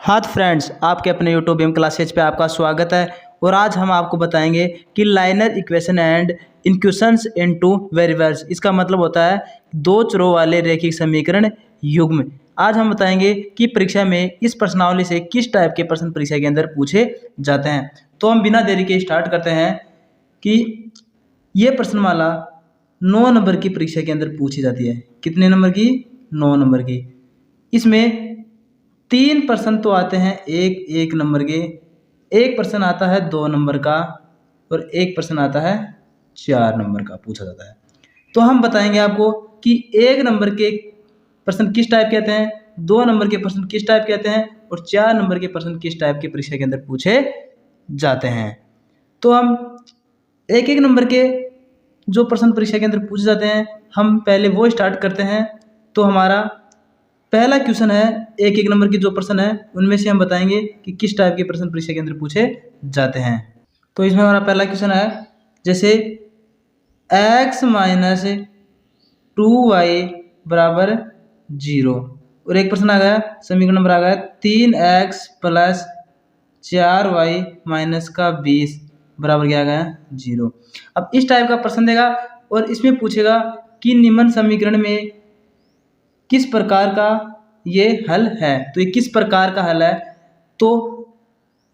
हाँ तो फ्रेंड्स, आपके अपने यूट्यूब एम क्लासेज पे आपका स्वागत है। और आज हम आपको बताएंगे कि liner equation and equations into variables, इसका मतलब होता है दो चरों वाले रैखिक समीकरण युग्म। आज हम बताएंगे कि परीक्षा में इस प्रश्नावली से किस टाइप के प्रश्न परीक्षा के अंदर पूछे जाते हैं। तो हम बिना देरी के स्टार्ट करते हैं कि ये प्रश्नमाला 9 नंबर की परीक्षा के अंदर पूछी जाती है। कितने नंबर की? 9 नंबर की। इसमें 3 प्रश्न तो आते हैं एक नंबर के, एक प्रश्न आता है 2 नंबर का और एक प्रश्न आता है 4 नंबर का पूछा जाता है। तो हम बताएंगे आपको कि 1 नंबर के प्रश्न किस टाइप के आते हैं, 2 नंबर के प्रश्न किस टाइप के आते हैं और 4 नंबर के प्रश्न किस टाइप के परीक्षा के अंदर पूछे जाते हैं। तो हम एक नंबर के जो प्रश्न परीक्षा के अंदर पूछे जाते हैं, हम पहले वो स्टार्ट करते हैं। तो हमारा पहला क्वेश्चन है एक नंबर की जो प्रश्न है उनमें से हम बताएंगे कि किस टाइप के प्रश्न परीक्षा के अंदर पूछे जाते हैं। तो इसमें हमारा पहला क्वेश्चन है जैसे x माइनस 2y बराबर 0 और एक प्रश्न आ गया, समीकरण नंबर आ गया 3x प्लस 4y माइनस का 20 बराबर क्या आ गया 0। अब इस टाइप का प्रश्न देगा और इसमें पूछेगा कि निम्न समीकरण में किस प्रकार का ये हल है। तो ये किस प्रकार का हल है, तो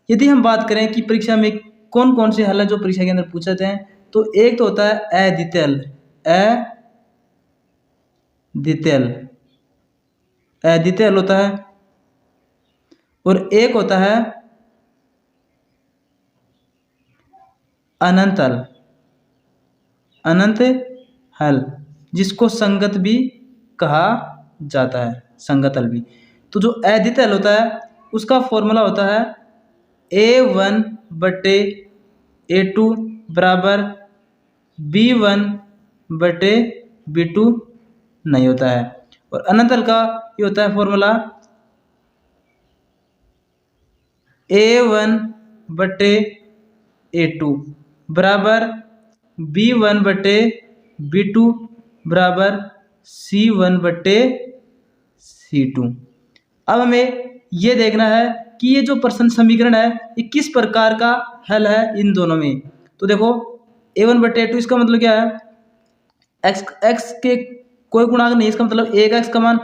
यदि हम बात करें कि परीक्षा में कौन कौन से हल है जो परीक्षा के अंदर पूछे जाते हैं, तो एक तो होता है अद्वितीय हल, अद्वितीय हल होता है, और एक होता है अनंत हल जिसको संगत भी कहा जाता है, संगत हल भी। तो जो अद्वितीय हल होता है उसका फॉर्मूला होता है a1 बटे a2 बराबर b1 बटे b2 नहीं होता है। और अनंत हल का ये होता है फॉर्मूला a1 बटे a2 बराबर b1 बटे b2 बराबर c1 बटे c2। अब हमें ये देखना है कि ये जो प्रश्न समीकरण है ये किस प्रकार का हल है इन दोनों में। तो देखो a1 बटे a2 इसका मतलब क्या है, x के कोई गुणांक नहीं, इसका मतलब 1x का मान,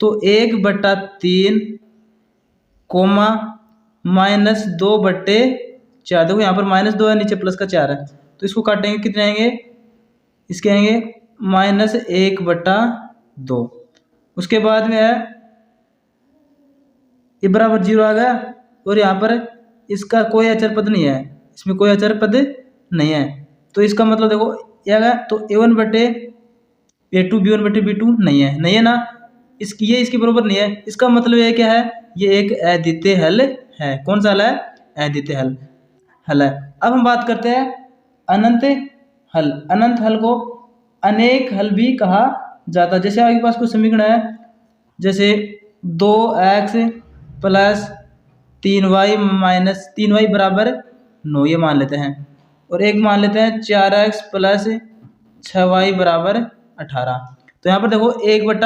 तो 1/3 कोमा माइनस 2/4। देखो यहाँ पर -2 है, नीचे प्लस का 4 है, तो इसको काटेंगे कितने आएंगे, इसके आएंगे -1/2। उसके बाद में है ये बराबर 0 आ गया और यहाँ पर इसका कोई अचर पद नहीं है, इसमें कोई अचर पद नहीं है। तो इसका मतलब देखो ये आ गया, तो a1 बटे a2 b1 बटे b2 नहीं है ना, ये इसके बराबर नहीं है। इसका मतलब ये क्या है, ये एक अद्वितीय हल है। कौन सा हल है? अद्वितीय हल है। अब हम बात करते हैं अनंत हल। अनंत हल को अनेक हल भी कहा जाता है। जैसे आपके पास कोई समीकरण है जैसे 2x plus 3y minus 3y बराबर 9, ये मान लेते हैं, और एक मान लेते हैं 4x प्लस 6y बराबर 18। तो यहाँ पर देखो 1/2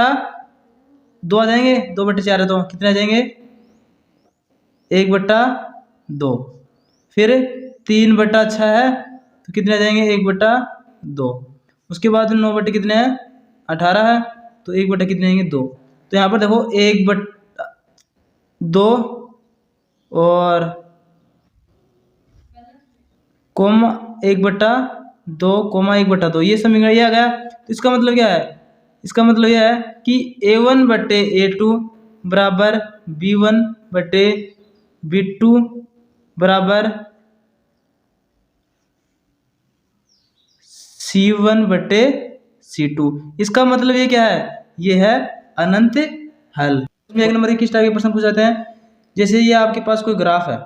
आ जाएंगे, 2/4 है तो कितने आ जाएंगे 1/2। फिर 3/6 है तो कितने आ जाएंगे 1/2। उसके बाद 9 बटे कितने हैं 18 है, तो 1 बटे कितने आएंगे 2। तो यहाँ पर देखो 1/2 और कोमा 1/2 कोमा 1/2, ये समीकरण ये आ गया। तो इसका मतलब क्या है, इसका मतलब यह है कि a1 बटे a2 बराबर b1 बटे b2 बराबर c1 बटे c2। इसका मतलब ये क्या है, ये है अनंत हल। इसमें 1 नंबर के किस टाइप के प्रश्न पूछ जाते हैं, जैसे ये आपके पास कोई ग्राफ है,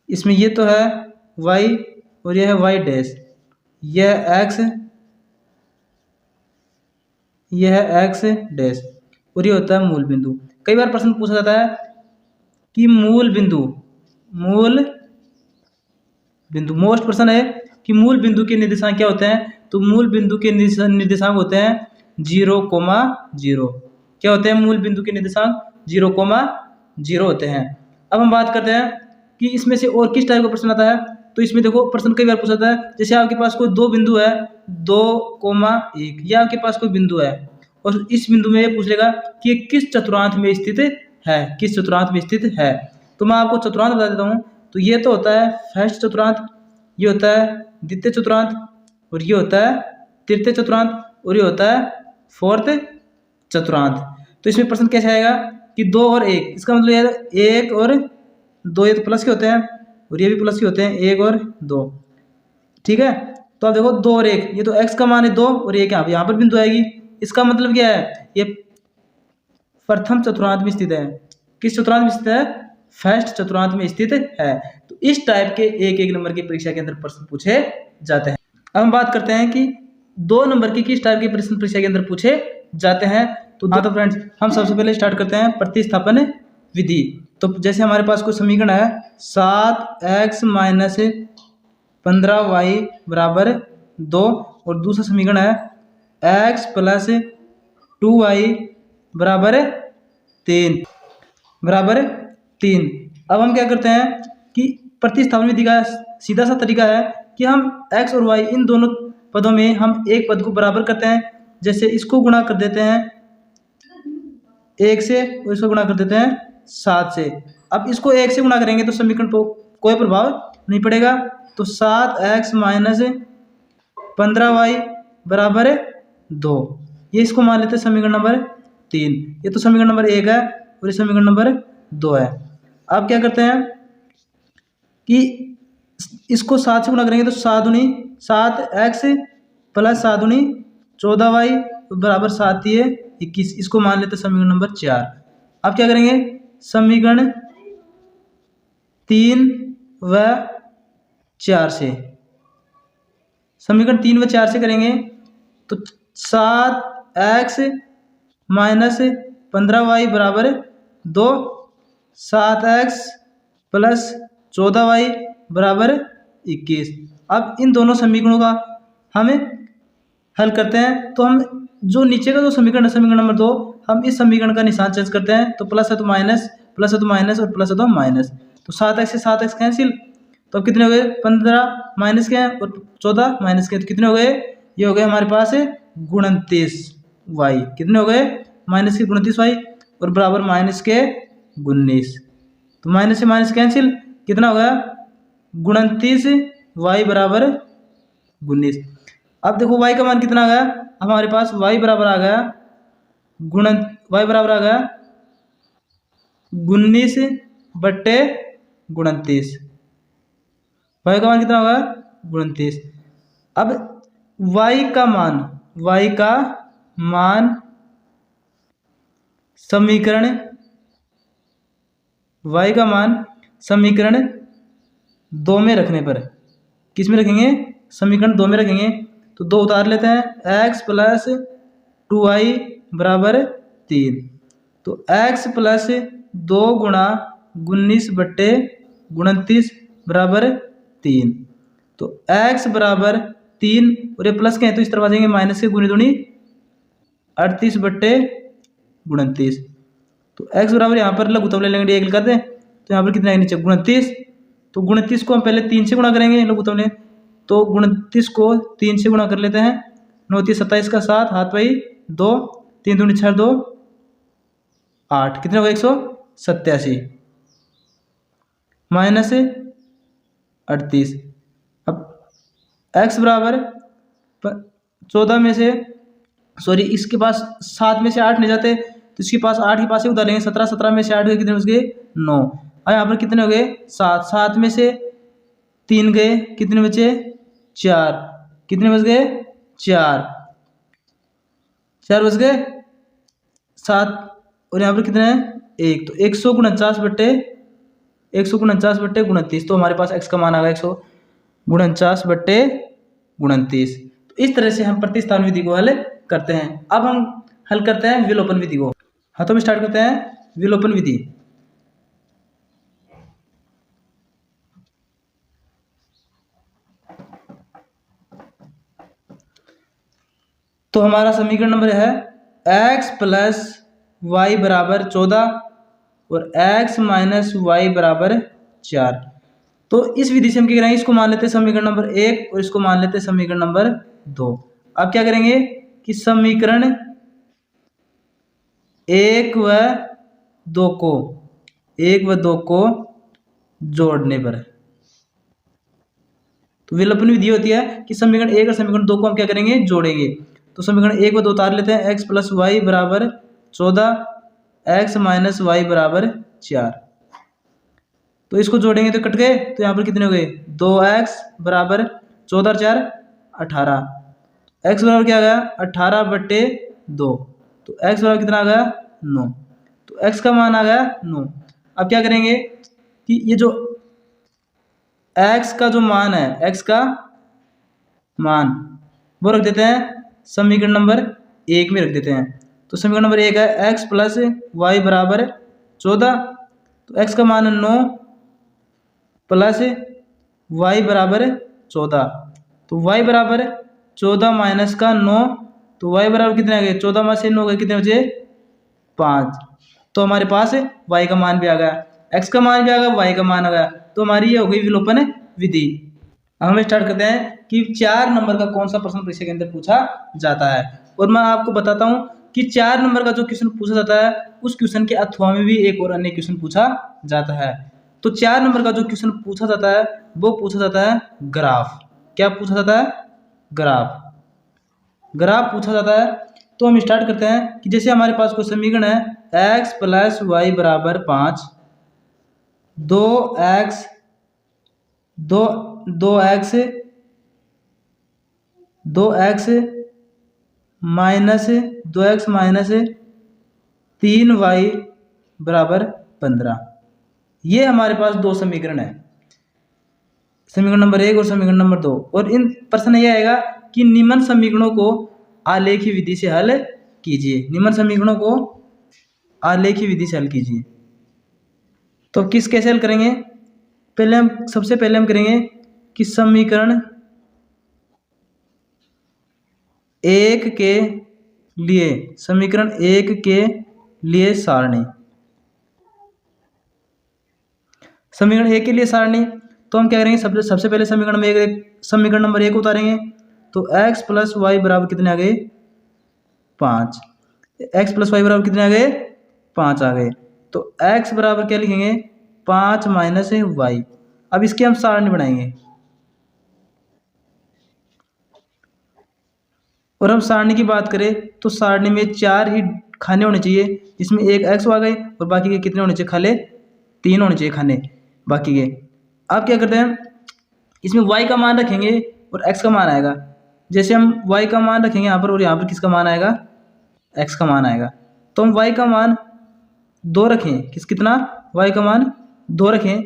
इसमें ये तो है y और यह है y डैश, यह x, यह है x डैश और ये होता है मूल बिंदु। कई बार प्रश्न पूछा जाता है कि मूल बिंदु मोस्ट प्रश्न है कि मूल बिंदु के निर्देशांक क्या होते हैं। तो मूल बिंदु के निर्देशांक होते हैं 0,0। क्या होते हैं मूल बिंदु के निर्देशांक? 0,0 होते हैं। अब हम बात करते हैं कि इसमें से और किस टाइप का प्रश्न आता है। तो इसमें देखो प्रश्न कई बार पूछा है, जैसे आपके पास कोई दो बिंदु है 2,1, ये आपके पास कोई बिंदु है और इस बिंदु में ये पूछ लेगा कि ये किस चतुर्थांश में स्थित है, किस चतुर्थांश में स्थित है। तो मैं आपको चतुर्थांश बता देता हूँ। तो ये तो होता है फर्स्ट चतुर्थांश, ये होता है द्वितीय चतुर्थांश, और ये होता है तृतीय चतुर्थांश, और ये होता है फोर्थ चतुर्थांश। तो इसमें प्रश्न कैसे आएगा कि 2 और 1, इसका मतलब यार 1 और 2 ये तो प्लस के होते हैं और ये भी प्लस के होते हैं, 1 और 2। ठीक है, तो आप देखो 2 और 1, ये तो x का मान है 2 और 1 यहाँ पर बिंदु आएगी। इसका मतलब क्या है, ये प्रथम चतुर्थांश में स्थित है। किस चतुर्थांश में स्थित है? फर्स्ट चतुर्थांश में स्थित है। तो इस टाइप के एक नंबर की परीक्षा के अंदर प्रश्न पूछे जाते हैं। अब हम बात करते हैं कि 2 नंबर की किस टाइप के प्रश्न परीक्षा के अंदर पूछे जाते हैं। तो फ्रेंड्स हम सबसे पहले स्टार्ट करते हैं प्रतिस्थापन विधि। तो जैसे हमारे पास कोई समीकरण है 7x माइनस 15y बराबर 2 और दूसरा समीकरण है x प्लस 2y बराबर 3 बराबर 3। अब हम क्या करते हैं कि प्रतिस्थापन विधि का सीधा सा तरीका है कि हम x और y इन दोनों पदों में हम एक पद को बराबर करते हैं। जैसे इसको गुणा कर देते हैं 1 से और इसको गुणा कर देते हैं 7 से। अब इसको 1 से गुणा करेंगे तो समीकरण पर कोई प्रभाव नहीं पड़ेगा। तो 7x माइनस 15y बराबर 2, ये इसको मान लेते हैं समीकरण नंबर 3। ये तो समीकरण नंबर 1 है और ये समीकरण नंबर 2 है। अब क्या करते हैं कि इसको 7 से गुणा करेंगे तो 7 दूनी 7x प्लस 7 दूनी 14y बराबर 7 ही है 21, इसको मान लेते हैं समीकरण नंबर 4। अब क्या करेंगे समीकरण 3 व 4 से, समीकरण 3 व 4 से करेंगे तो 7x माइनस 15y बराबर 2, 7x प्लस 14y बराबर 21। अब इन दोनों समीकरणों का हमें हल करते हैं। तो हम जो नीचे का जो समीकरण है समीकरण नंबर 2, हम इस समीकरण का निशान चेंज करते हैं। तो प्लस है तो माइनस, प्लस है तो माइनस और प्लस है तो माइनस। तो 7x से 7x कैंसिल, तो अब कितने हो गए 15 माइनस के हैं और 14 माइनस के हैं, तो कितने हो गए, ये हो गए हमारे पास 29y। कितने हो गए माइनस के 29y और बराबर माइनस के 19। तो माइनस से माइनस कैंसिल, कितना हो गया 29y बराबर 19। अब देखो y का मान कितना आ गया हमारे पास, y बराबर आ गया y बराबर आ गया 19/29। y का मान कितना होगा 29। अब y का मान समीकरण 2 में रखने पर, किस में रखेंगे समीकरण 2 में रखेंगे। तो 2 उतार लेते हैं, x प्लस 2y बराबर 3। तो x प्लस 2 गुणा 19/29 बराबर 3। तो x बराबर 3 और ये प्लस के हैं तो इस तरफ आ जाएंगे माइनस के गुनी दूनी 38/29। तो x बराबर यहाँ पर लघुत्तम ले लेंगे, 1 कर दें तो यहाँ पर कितना है नीचे 29। तो 29 को हम पहले 3 से गुणा करेंगे लघुत्तम ले, तो 29 को 3 से गुणा कर लेते हैं। 9 3 27 का 7 हाथ पाई 2, 3 दूनी 6 2 8, कितने हो गए 187 माइनस 38। अब x बराबर 14 में से सॉरी इसके पास 7 में से 8 नहीं जाते तो इसके पास 8 के पास ही उधार लेंगे, 17 17 में से 8 गए कितने बच गए 9। और यहाँ पर कितने हो गए 7, 7 में से 3 गए कितने बचे 4, कितने बच गए 4 बच गए 7 और यहाँ पर कितने हैं 1। तो 149/29। तो हमारे पास x का मान आ गया 149/29। तो इस तरह से हम प्रतिस्थापन विधि को हल करते हैं। अब हम हल करते हैं विलोपन विधि को। हाँ तो हम स्टार्ट करते हैं विलोपन विधि। तो हमारा समीकरण नंबर है x प्लस वाई बराबर 14 और x माइनस वाई बराबर 4। तो इस विधि से हम क्या करेंगे, इसको मान लेते हैं समीकरण नंबर 1 और इसको मान लेते हैं समीकरण नंबर 2। अब क्या करेंगे कि समीकरण 1 व 2 को जोड़ने पर, तो विलोपन विधि होती है कि समीकरण 1 और समीकरण 2 को हम क्या करेंगे, जोड़ेंगे। तो समीकरण 1 व 2 उतार लेते हैं, x प्लस वाई बराबर 14, x माइनस वाई बराबर 4। तो इसको जोड़ेंगे तो कट गए, तो यहाँ पर कितने हो गए, 2x बराबर 14 और 4 18। x बराबर क्या आ गया, 18/2। तो x बराबर कितना आ गया, 9। तो x का मान आ गया 9। अब क्या करेंगे कि ये जो x का जो मान है, x का मान वो रख देते हैं समीकरण नंबर 1 में रख देते हैं। तो समीकरण नंबर 1 है x प्लस वाई बराबर 14। तो x का मान है 9 प्लस वाई बराबर 14। तो y बराबर 14 माइनस का 9। तो y बराबर कितने आ गए, 14 में से 9 गए, कितने बचे, 5। तो हमारे पास y का मान भी आ गया, x का मान भी आ गया, y का मान आ गया। तो हमारी ये हो गई विलोपन विधि। अब हम स्टार्ट करते हैं कि 4 नंबर का कौन सा प्रश्न परीक्षा के अंदर पूछा जाता है। और मैं आपको बताता हूं कि 4 नंबर का जो क्वेश्चन पूछा जाता है, उस क्वेश्चन के अथवा में भी एक और अन्य क्वेश्चन पूछा जाता है। तो 4 नंबर का जो क्वेश्चन पूछा जाता है वो पूछा जाता है ग्राफ। क्या पूछा जाता है, ग्राफ। ग्राफ पूछा जाता है। तो हम स्टार्ट करते हैं कि जैसे हमारे पास कोई समीकरण है x प्लस वाई बराबर 5, 2x 2x minus 2x minus 3y बराबर 15। ये हमारे पास दो समीकरण है, समीकरण नंबर 1 और समीकरण नंबर 2। और इन प्रश्न यह आएगा कि निम्न समीकरणों को आलेखी विधि से हल कीजिए। निम्न समीकरणों को आलेखी विधि से हल कीजिए। तो कैसे हल करेंगे, सबसे पहले हम करेंगे कि समीकरण 1 के लिए सारणी, समीकरण 1 के लिए सारणी। तो हम क्या करेंगे, सबसे पहले समीकरण नंबर 1 उतारेंगे। तो x प्लस वाई बराबर कितने आ गए, 5। x प्लस वाई बराबर कितने आ गए, 5 आ गए। तो x बराबर क्या लिखेंगे, 5 माइनस वाई। अब इसकी हम सारणी बनाएंगे और हम सारणी की बात करें तो सारणी में 4 ही खाने होने चाहिए, जिसमें एक x आ गए और बाकी के कितने होने चाहिए, खाले 3 होने चाहिए खाने बाकी के। अब क्या करते हैं, इसमें y का मान रखेंगे और x का मान आएगा। जैसे हम y का मान रखेंगे यहाँ पर और यहाँ पर किसका मान आएगा, x का मान आएगा। तो हम y का मान 2 रखें, कितना, y का मान 2 रखें।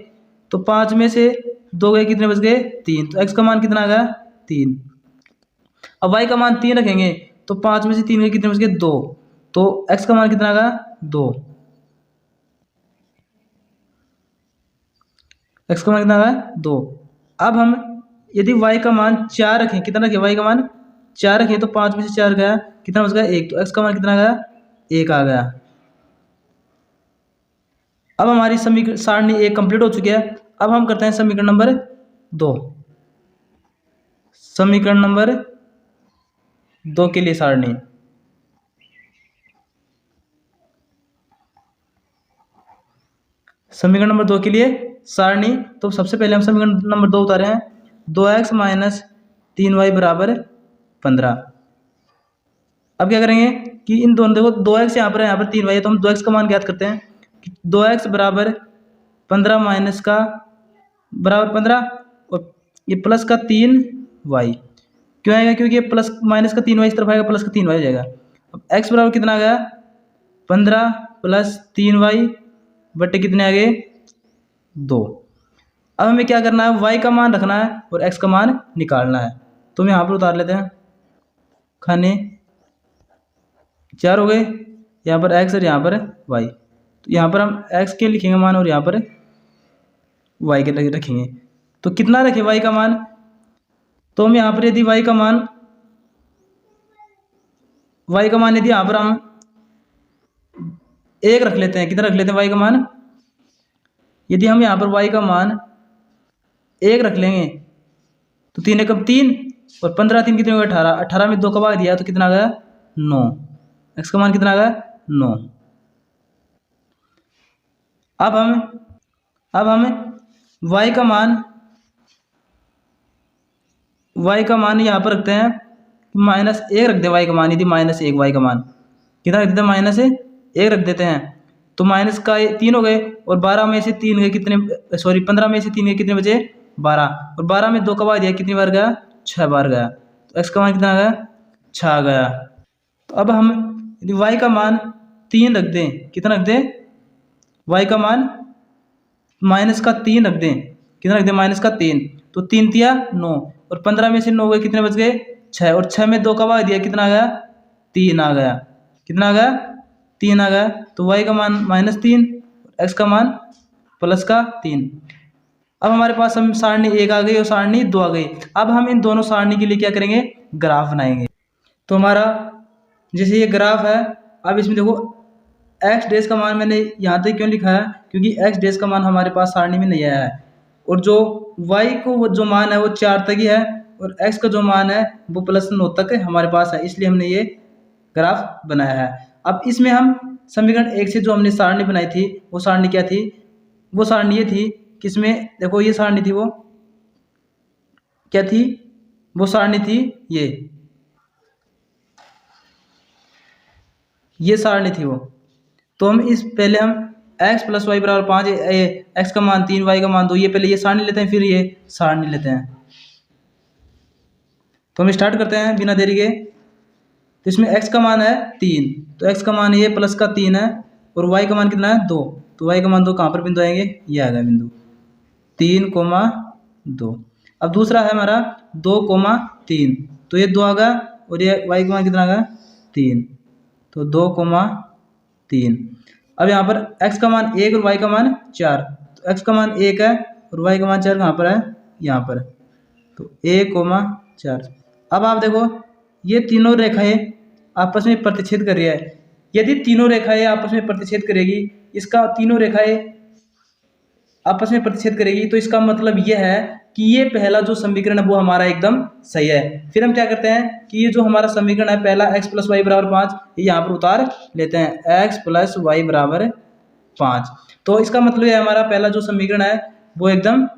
तो 5 में से 2 गए, कितने बच गए, 3। तो x का मान कितना आ गया, 3। अब y का मान 3 रखेंगे तो 5 में से 3 गए, कितने बच गए, 2। तो x का मान कितना आ गया, 2। x का मान कितना आ गया, 2। अब हम यदि y का मान 4 रखें, कितना रखें, y का मान 4 रखें, तो 5 में से 4 गया, कितना बच गया, 1। तो x का मान कितना आ गया, 1 आ गया। अब हमारी समीकरण सारणी 1 कंप्लीट हो चुकी है। अब हम करते हैं समीकरण नंबर 2। समीकरण नंबर 2 के लिए सारणी, समीकरण नंबर 2 के लिए सारणी। तो सबसे पहले हम समीकरण नंबर 2 उतारे हैं, 2x माइनस 3y बराबर 15। अब क्या करेंगे कि इन दोनों, देखो 2x यहाँ पर 3y है, तो हम 2x का मान ज्ञात करते हैं कि 2x बराबर 15 माइनस का बराबर 15 और ये प्लस का 3y। क्यों आएगा, क्योंकि ये प्लस माइनस का 3y इस तरफ आएगा, प्लस का 3y हो जाएगा। अब x बराबर कितना आ गया, 15 प्लस 3y बटे कितने आ गए, 2। अब हमें क्या करना है, y का मान रखना है और x का मान निकालना है। तो हम यहाँ पर उतार लेते हैं, खाने 4 हो गए, यहाँ पर x और यहाँ पर y। तो यहाँ पर हम x के लिखेंगे मान और यहाँ पर y के रखेंगे। तो कितना रखें y का मान, तो हम यहाँ पर यदि y का मान y का मान यदि यहाँ पर हम 1 रख लेते हैं, कितना रख लेते हैं y का मान, यदि हम यहाँ पर y का मान 1 रख लेंगे तो 3 एकम 3 और 15 3 कितने हो गए 18, 18 में 2 का भाग दिया तो कितना आ गया 9, x का मान कितना आ गया 9। अब हम y का मान यहाँ पर रखते हैं -1 रख दे y का मान, यदि -1 y का मान कितना रख देते हैं -1 रख देते हैं तो माइनस का 3 हो गए और 12 में से 3 गए कितने, सॉरी 15 में से 3 गए कितने बचे 12, और 12 में 2 का भाग दिया कितनी बार गया 6 बार गया, तो x का मान कितना आ गया 6 आ गया। तो अब हम यदि y का मान 3 रख दें, कितना रख दें y का मान -3 रख दें, कितना रख दें -3, तो 3 तिया 9 और 15 में से 9 गए कितने बच गए 6, और 6 में 2 का भाग दिया कितना आ गया 3 आ गया, कितना आ गया 3 आ गया। तो y का मान -3, x का मान +3। अब हमारे पास हम सारणी 1 आ गई और सारणी 2 आ गई। अब हम इन दोनों सारणी के लिए क्या करेंगे, ग्राफ बनाएंगे। तो हमारा जैसे ये ग्राफ है, अब इसमें देखो x डैश का मान मैंने यहाँ तक क्यों लिखा है, क्योंकि x डैश का मान हमारे पास सारणी में नहीं आया है, और जो y को वो जो मान है वो 4 तक ही है, और x का जो मान है वो +9 तक हमारे पास है, इसलिए हमने ये ग्राफ बनाया है। अब इसमें हम समीकरण 1 से जो हमने सारणी बनाई थी वो सारणी क्या थी, वो सारणी ये थी, किसमें देखो ये सारणी थी, वो क्या थी, वो सारणी थी ये सारणी थी वो। तो हम पहले हम x + y = 5, x का मान 3 y का मान 2, ये पहले ये सारणी लेते हैं फिर ये सारणी लेते हैं। तो हम स्टार्ट करते हैं बिना देरी के। तो इसमें x का मान है 3, तो x का मान ये +3 है, और y का मान कितना है 2, तो y का मान 2 कहाँ पर बिंदु आएंगे, ये आ गया बिंदु 3,2। अब दूसरा है हमारा 2,3, तो ये 2 आ गया, और ये y का मान कितना आ गया 3, तो 2,3। अब यहाँ पर x का मान 1 और y का मान 4, तो x का मान 1 है और y का मान 4 कहाँ पर है, यहाँ पर, तो 1,4। अब आप देखो ये तीनों रेखाएं आपस में प्रतिच्छेद कर रही है। यदि तीनों रेखाएं आपस में प्रतिच्छेद करेगी, इसका तीनों रेखाएं आपस में प्रतिच्छेद करेगी, तो इसका मतलब यह है कि ये पहला जो समीकरण है वो हमारा एकदम सही है। फिर हम क्या करते हैं कि ये जो हमारा समीकरण है पहला x + y = 5, ये यहाँ पर उतार लेते हैं, x + y = 5। तो इसका मतलब ये हमारा पहला जो समीकरण है वो एकदम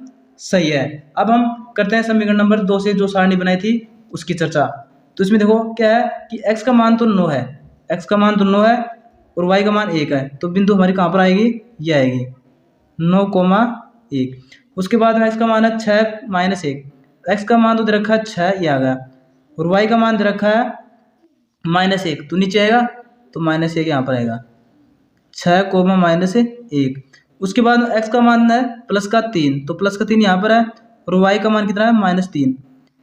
सही है। अब हम करते हैं समीकरण नंबर 2 से जो सारणी बनाई थी उसकी चर्चा। तो इसमें देखो क्या है कि x का मान तो 9 है, x का मान तो 9 है और y का मान 1 है, तो बिंदु हमारी कहाँ पर आएगी, ये आएगी 9,1। उसके बाद में x का मान है 6 - 1, x का मान तो दे रखा है 6, ये आ गया, और y का मान दे रखा है -1, तो नीचे आएगा, तो -1 यहाँ पर आएगा 6,-1। उसके बाद x का मान है +3, तो +3 यहाँ पर है, और y का मान कितना है -3,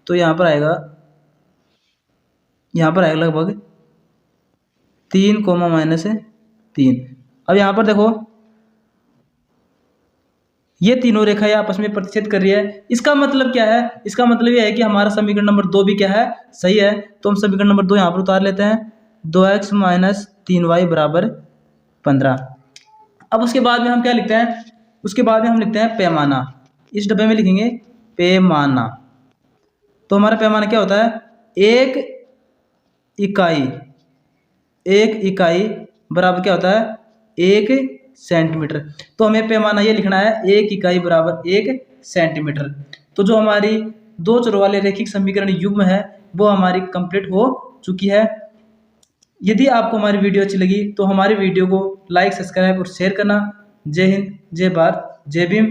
तो यहाँ पर आएगा लगभग 3,-3। अब यहाँ पर देखो ये तीनों रेखाएं आपस में प्रतिच्छेद कर रही है। इसका मतलब क्या है, इसका मतलब यह है कि हमारा समीकरण नंबर 2 भी क्या है, सही है। तो हम समीकरण नंबर 2 यहाँ पर उतार लेते हैं, 2x - 3y = 15। अब उसके बाद में हम क्या लिखते हैं, उसके बाद में हम लिखते हैं पैमाना। इस डब्बे में लिखेंगे पैमाना। तो हमारा पैमाना क्या होता है, एक इकाई बराबर क्या होता है 1 सेंटीमीटर। तो हमें पैमाना ये लिखना है 1 इकाई = 1 सेंटीमीटर। तो जो हमारी दो चरों वाले रैखिक समीकरण युग्म है वो हमारी कंप्लीट हो चुकी है। यदि आपको हमारी वीडियो अच्छी लगी तो हमारी वीडियो को लाइक, सब्सक्राइब और शेयर करना। जय हिंद, जय भारत, जय भीम।